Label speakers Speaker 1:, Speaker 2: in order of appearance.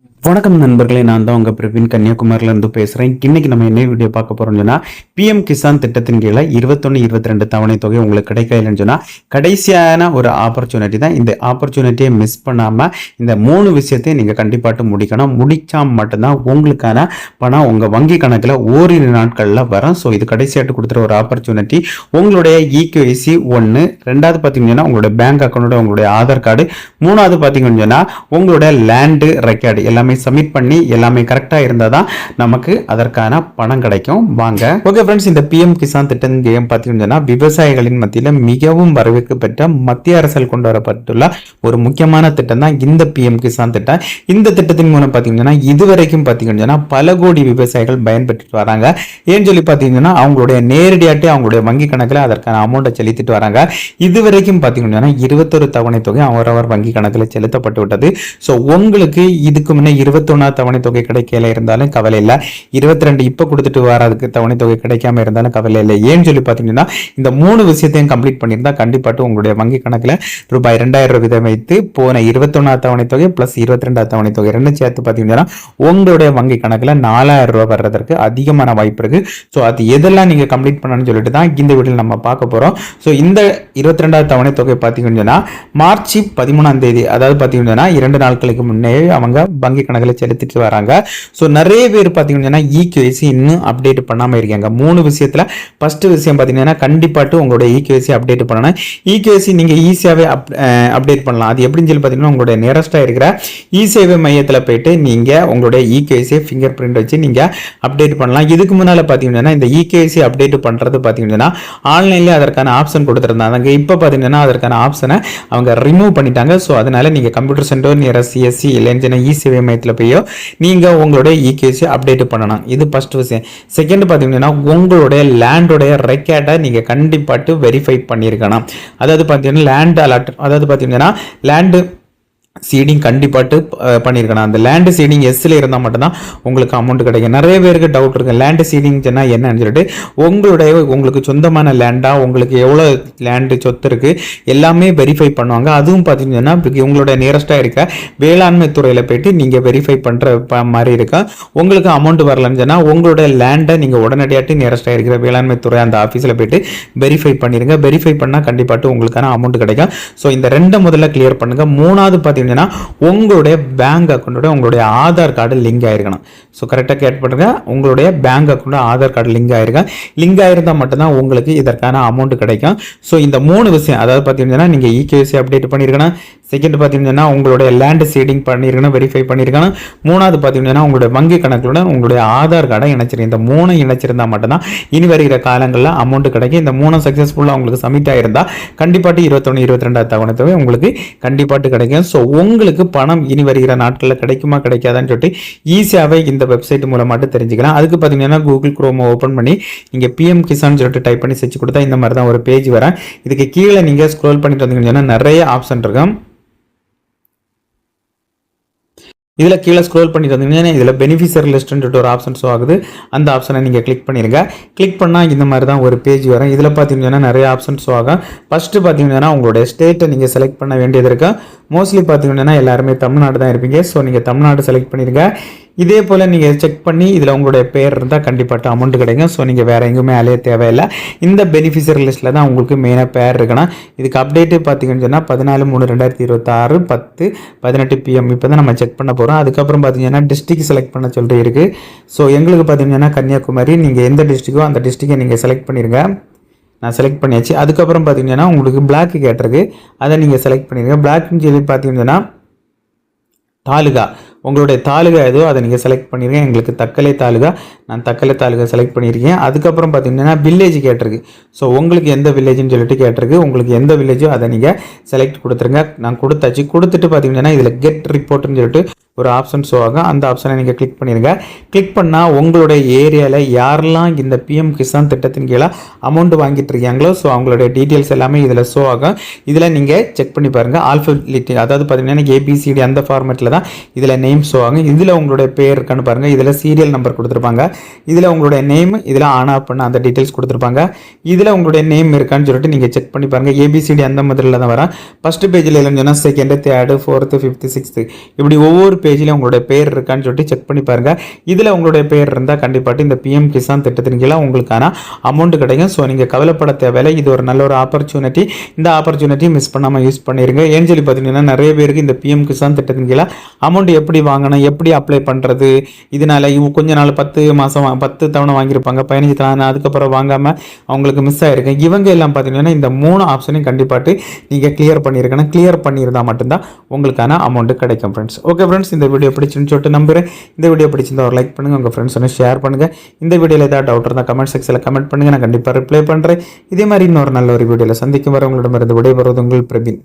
Speaker 1: வணக்கம் நண்பர்களே, நான் தான் உங்கள் பிரவீன் கன்னியாகுமரியிலேருந்து பேசுகிறேன். இன்றைக்கி நம்ம என்ன வீடியோ பார்க்க போகிறோம்னு சொன்னால், பிஎம் கிசான் திட்டத்தின் கீழே 21, 22 தவணை தொகை உங்களுக்கு கிடைக்கலன்னு சொன்னால் கடைசியான ஒரு ஆப்பர்ச்சுனிட்டி தான். இந்த ஆப்பர்ச்சுனிட்டியை மிஸ் பண்ணாமல் இந்த 3 விஷயத்தையும் நீங்கள் கண்டிப்பாக முடிக்கணும். முடித்தா மட்டும்தான் உங்களுக்கான பணம் உங்கள் வங்கி கணக்கில் ஓரிரு நாட்களில் வரும். ஸோ இது கடைசியாட்டு கொடுத்துற ஒரு ஆப்பர்ச்சுனிட்டி. உங்களுடைய இகேஒய்சி 1, ரெண்டாவது பார்த்தீங்கன்னா உங்களுடைய பேங்க் அக்கௌண்ட்டோட உங்களுடைய ஆதார் கார்டு, மூணாவது பார்த்தீங்கன்னு சொன்னால் உங்களுடைய லேண்டு ரெக்கார்டு எல்லாமே சப்மிட் பண்ணி எல்லாமே கரெக்டா இருந்தா தான் நமக்கு அதற்கான பணம் கிடைக்கும். வாங்க. ஓகே ஃப்ரெண்ட்ஸ், இந்த பிஎம் கிசான் திட்டம் கேம் பார்த்தீங்கன்னா விவசாயிகளின் மத்தியில் மிகவும் வரவேற்கப்பட்ட மத்திய அரசால் கொண்டு வரப்பட்டுள்ள ஒரு முக்கியமான திட்டம் தான் இந்த பிஎம் கிசான் திட்டம். இந்த திட்டத்தின் மூலம் பார்த்தீங்கன்னா இதுவரைக்கும் பார்த்தீங்கன்னா பல கோடி விவசாயிகள் பயன்பெற்று வராங்க. ஏன்னு சொல்லி பார்த்தீங்கன்னா அவங்களுடைய நேரடியாட்டே அவங்களுடைய வங்கி கணக்கில் அதற்கான அமௌண்ட்டை செலுத்திட்டு வராங்க. இதுவரைக்கும் பார்த்தீங்கன்னா 21 தவணை தொகை அவரவர் வங்கி கணக்கில் செலுத்தப்பட்டு விட்டது. ஸோ உங்களுக்கு இதுக்கு முன்னே 21 தவணை தொகை கிடைக்கல இருந்தாலும் கவலை இல்லை. 22 இப்போ கொடுத்துட்டு வராதுக்கு தவணை தொகை கிடைக்காம இருந்தாலும் கவலை இல்லை. ஏன்னு சொல்லி பார்த்தீங்கன்னா இந்த 3 விஷயத்தையும் கம்ப்ளீட் பண்ணியிருந்தா கண்டிப்பாட்டு உங்களுடைய வங்கி கணக்கில் ரூபாய் 2000 வீதம் வைத்து போன 21 தவணை தொகை பிளஸ் 22 தவணை தொகை ரெண்டும் சேர்த்து பார்த்தீங்கன்னா உங்களுடைய வங்கி கணக்கில் 4000 ரூபாய் வர்றதற்கு அதிகமான வாய்ப்பு இருக்கு. ஸோ அது எதெல்லாம் நீங்க கம்ப்ளீட் பண்ணணும்னு சொல்லிட்டு தான் இந்த வீடியோவில் நம்ம பார்க்க போறோம். ஸோ இந்த 22 தவணை தொகை பார்த்தீங்கன்னா மார்ச் 13ஆம் தேதி, அதாவது பார்த்தீங்கன்னா 2 நாட்களுக்கு முன்னே அவங்க வங்கி கணக்கில் செலுத்திட்டு வராங்க. ஸோ நிறைய பேர் பார்த்தீங்கன்னா இகேஒய்சி இன்னும் அப்டேட் பண்ணாமல் இருக்காங்க. 3 விஷயத்தில் ஃபர்ஸ்ட் விஷயம் பார்த்தீங்கன்னா கண்டிப்பாட்டு உங்களுடைய இகேஒய்சி அப்டேட் பண்ணணும். இகேஒய்சி நீங்கள் ஈஸியாகவே அப்டேட் பண்ணலாம். அது எப்படின்னு சொல்லி பார்த்தீங்கன்னா உங்களுடைய நியரஸ்டாக இருக்கிற இ-சேவை மையத்தில் போயிட்டு நீங்கள் உங்களுடைய இகேஒய்சி ஃபிங்கர் பிரிண்ட் வச்சு நீங்கள் அப்டேட் பண்ணலாம். இதுக்கு முன்னால் பார்த்தீங்கன்னா இந்த இகேஒய்சி அப்டேட் பண்ணுறது பார்த்தீங்கன்னா ஆன்லைன்லேயே அதற்கான ஆப்ஷன் கொடுத்துருந்தாங்க. இப்போ பார்த்தீங்கன்னா அதற்கான ஆப்ஷனை அவங்க ரிமூவ் பண்ணிட்டாங்க. ஸோ அதனால நீங்கள் கம்ப்யூட்டர் சென்டர் நியரஸ்ட் சிஎஸ்சி இல்லைன்னு இ-சேவை மையத்தில் போயோ நீங்க உங்களுடைய இகேஒய்சி அப்டேட் பண்ணணும். இது ஃபர்ஸ்ட் விஷயம். செகண்ட் பாத்தீங்கன்னா உங்களுடைய லேண்டோடைய ரெக்கார்டை நீங்க கண்டிப்பாட்டு வெரிஃபை பண்ணியிருக்கணும். அதாவது பாத்தீங்கன்னா லேண்ட் அலாட், அதாவது பாத்தீங்கன்னா லேண்டு சீடிங் கண்டிப்பாட்டு பண்ணியிருக்கணும். அந்த லேண்டு சீடிங் எஸ்ல இருந்தால் மட்டும்தான் உங்களுக்கு அமௌண்ட் கிடைக்கும். நிறைய பேருக்கு டவுட் இருக்கு, லேண்டு சீடிங் சொன்னால் என்னன்னு சொல்லிட்டு. உங்களுக்கு சொந்தமான லேண்டா, உங்களுக்கு எவ்வளோ லேண்டு சொத்து இருக்கு எல்லாமே வெரிஃபை பண்ணுவாங்க. அதுவும் பார்த்தீங்கன்னா உங்களுடைய நியரஸ்டாக இருக்க வேளாண்மை துறையில் போயிட்டு நீங்கள் வெரிஃபை பண்ணுற மாதிரி இருக்கும். உங்களுக்கு அமௌண்ட் வரலன்னு சொன்னால் உங்களுடைய லேண்டை நீங்கள் உடனடியாட்டு நியரஸ்டாக இருக்கிற வேளாண்மை துறை அந்த ஆஃபீஸில் போயிட்டு வெரிஃபை பண்ணிடுங்க. வெரிஃபை பண்ணால் கண்டிப்பாட்டு உங்களுக்கான அமௌண்ட் கிடைக்கும். ஸோ இந்த 2 முதல்ல கிளியர் பண்ணுங்க. மூணாவது பார்த்தீங்கன்னா உங்களுடைய பேங்க் அக்கௌண்டோட உங்களுடைய ஆதார் கார்டு லிங்க் ஆயிருக்கணும். ஸோ கரெக்டாக கேட் பண்ணுங்க. உங்களுடைய bank account Aadhaar card link ஆயிருந்தால் மட்டும்தான் உங்களுக்கு இதற்கான அமௌண்ட் கிடைக்கும். ஸோ இந்த 3 விஷயம், அதாவது பார்த்தீங்கன்னா நீங்கள் இகேஒய்சி அப்டேட் பண்ணியிருக்கணும். செகண்ட் பார்த்தீங்கன்னா உங்களுடைய லேண்ட் சீடிங் பண்ணியிருக்கணும், வெரிஃபை பண்ணியிருக்கணும். மூணாவது பார்த்தீங்கன்னா உங்களுடைய வங்கி கணக்குடன் உங்களுடைய ஆதார் கார்டை இணைச்சிருக்கீங்க. இந்த 3 இணைச்சிருந்தா மட்டும்தான் இனி வருகிற காலங்களில் அமௌண்ட் கிடைக்கும். இந்த 3 சக்ஸஸ்ஃபுல்லாக உங்களுக்கு சப்மிட் ஆயிருந்தா கண்டிப்பாட்டு 21, 22 தவணை தொகை உங்களுக்கு கண்டிப்பாட்டு கிடைக்கும். ஸோ உங்களுக்கு பணம் இனி வருகிற நாட்களில் கிடைக்குமா கிடைக்காதான்னு சொல்லிட்டு ஈஸியாகவே இந்த வெப்சைட் மூலமாட்டு தெரிஞ்சுக்கலாம். அதுக்கு பார்த்தீங்கன்னா கூகுள் குரோமை ஓப்பன் பண்ணி நீங்கள் பிஎம் கிசான் சொல்லிட்டு டைப் பண்ணி செஞ்சு கொடுத்தா இந்த மாதிரி தான் ஒரு பேஜ் வரும். இதுக்கு கீழே நீங்கள் ஸ்க்ரோல் பண்ணிட்டு வந்தீங்கன்னா நிறைய ஆப்ஷன் இருக்கும். இதில் கீழே ஸ்க்ரோல் பண்ணிட்டு வந்தீங்கன்னா இதில் பெனிஃபிஷியரி லிஸ்ட்னு ஒரு ஆப்ஷன் ஷோ ஆகுது. அந்த ஆப்ஷனை நீங்கள் கிளிக் பண்ணிடுங்க. கிளிக் பண்ணால் இந்த மாதிரி தான் ஒரு பேஜ் வரும். இதில் பார்த்தீங்கன்னா நிறைய ஆப்ஷன் ஷோ ஆகும். ஃபஸ்ட்டு பார்த்தீங்கன்னா உங்களுடைய ஸ்டேட்டை நீங்கள் செலக்ட் பண்ண வேண்டியது இருக்கு. மோஸ்ட்லி பார்த்தீங்கன்னா எல்லாருமே தமிழ்நாடு தான் இருப்பீங்க. ஸோ நீங்கள் தமிழ்நாடு செலக்ட் பண்ணிடுங்க. இதே போல் நீங்கள் செக் பண்ணி இதில் உங்களுடைய பேர் இருந்தால் கண்டிப்பாட்டு அமௌண்ட் கிடைக்கும். ஸோ நீங்கள் வேறு எங்கேயுமே அலைய தேவையில்லை. இந்த பெனிஃபிஷியரி லிஸ்ட்டில் தான் உங்களுக்கு மெயினாக பேர் இருக்கணும். இதுக்கு அப்டேட்டு பார்த்தீங்கன்னு சொன்னால் 14/3/2026 10:18 PM இப்போ தான் நம்ம செக் பண்ண போகிறோம். அதுக்கப்புறம் பார்த்தீங்கன்னா டிஸ்ட்ரிக்ட் செலக்ட் பண்ண சொல்லிட்டு இருக்குது. ஸோ எங்களுக்கு பார்த்தீங்கன்னா கன்னியாகுமரி, நீங்கள் எந்த டிஸ்ட்ரிக்கோ அந்த டிஸ்ட்ரிக்டை நீங்கள் செலக்ட் பண்ணிடுங்க. நான் செலக்ட் பண்ணியாச்சு. அதுக்கப்புறம் பார்த்தீங்கன்னா உங்களுக்கு பிளாக் கேட்டிருக்கு, அதை நீங்கள் செலக்ட் பண்ணிடுங்க. பிளாக்னு சொல்லி பார்த்தீங்கன்னா தாலுகா, உங்களுடைய தாலுகா ஏதோ அதை நீங்கள் செலக்ட் பண்ணியிருக்கேன். எங்களுக்கு தக்கலை தாலுகா, நான் தக்கலை தாலுகா செலக்ட் பண்ணியிருக்கேன். அதுக்கப்புறம் பார்த்தீங்கன்னா வில்லேஜ் கேட்டிருக்கு. ஸோ உங்களுக்கு எந்த வில்லேஜ்னு சொல்லிட்டு கேட்டிருக்கு. உங்களுக்கு எந்த வில்லேஜோ அதை நீங்கள் செலக்ட் கொடுத்துருங்க. நான் கொடுத்தாச்சு. கொடுத்துட்டு பார்த்தீங்கன்னா இதில் கெட் ரிப்போர்ட்னு சொல்லிட்டு ஒரு ஆப்ஷன் ஷோ ஆகும். அந்த ஆப்ஷனை நீங்கள் கிளிக் பண்ணிடுங்க. கிளிக் பண்ணால் உங்களுடைய ஏரியாவில் யாரெல்லாம் இந்த பிஎம் கிசான் திட்டத்தின் கீழே அமௌண்ட் வாங்கிட்டு இருக்காங்களோ ஸோ அவங்களுடைய டீட்டெயில்ஸ் எல்லாமே இதில் ஷோ ஆகும். இதில் நீங்கள் செக் பண்ணி பாருங்கள். ஆல்ஃபபெட்டிக், அதாவது பார்த்தீங்கன்னா ஏபிசிடி அந்த ஃபார்மேட்டில் தான் இதில் நேம் ஷோ ஆகும். இதில் உங்களுடைய பேர் இருக்கான்னு பாருங்கள். இதில் சீரியல் நம்பர் கொடுத்துருப்பாங்க. இதில் உங்களுடைய நேம், இதில் ஆன் ஆஃப் பண்ண அந்த டீட்டெயில்ஸ் கொடுத்துருப்பாங்க. இதில் உங்களுடைய நேம் இருக்கான்னு சொல்லிட்டு நீங்கள் செக் பண்ணி பாருங்கள். ஏபிசிடி அந்த மாதிரில தான் வரும். ஃபஸ்ட்டு பேஜில் இல்லைன்னு சொன்னால் second, third, fourth, fifth, sixth இப்படி ஒவ்வொரு பேஜ்லேயும் உங்களுடைய பேர் இருக்கான்னு சொல்லிட்டு செக் பண்ணி பாருங்கள். இதில் உங்களுடைய பேர் இருந்தால் கண்டிப்பாக இந்த பிஎம் கிசான் திட்டத்தின் கீழே உங்களுக்கான அமௌண்ட் கிடைக்கும். ஸோ நீங்கள் கவலைப்பட தேவையில்லை. இது ஒரு நல்ல ஒரு ஆப்பர்ச்சுனிட்டி. இந்த ஆப்பர்ச்சுனிட்டியை மிஸ் பண்ணாமல் யூஸ் பண்ணிடுங்க. ஏன்னு சொல்லி பார்த்தீங்கன்னா நிறைய பேருக்கு இந்த பிஎம் கிசான் திட்டத்தின் கீழே அமௌண்ட் எப்படி வாங்கணும், எப்படி அப்ளை பண்ணுறது, இதனால கொஞ்ச நாள் 10 மாதம் 10 தவணை வாங்கியிருப்பாங்க, 15 தவணை, அதுக்கப்புறம் வாங்காமல் அவங்களுக்கு மிஸ் ஆகிருக்கு. இவங்க எல்லாம் பார்த்தீங்கன்னா இந்த 3 ஆப்ஷனையும் கண்டிப்பாக நீங்கள் கிளியர் பண்ணியிருக்கணும். கிளியர் பண்ணியிருந்தால் மட்டும்தான் உங்களுக்கான அமௌண்ட் கிடைக்கும் ஃப்ரெண்ட்ஸ். ஓகே ஃப்ரெண்ட்ஸ், இந்த வீடியோ பிடிச்சுன்னு சொல்லிட்டு நம்புறேன். இந்த வீடியோ பிடிச்சிருந்தா ஒரு லைக் பண்ணுங்கள், உங்கள் ஃப்ரெண்ட்ஸ் ஷேர் பண்ணுங்கள். இந்த வீடியோவில் ஏதாவது டவுட் இருந்தால் கமெண்ட் செக்ஷனில் கமெண்ட் பண்ணுங்கள். நான் கண்டிப்பாக ரிப்ளை பண்ணுறேன். இதே மாதிரி இன்னொரு நல்ல ஒரு வீடியோவில் சந்திக்கும் வரை உங்களிடமிருந்து விடைபெறுவது உங்கள் பிரவீன்.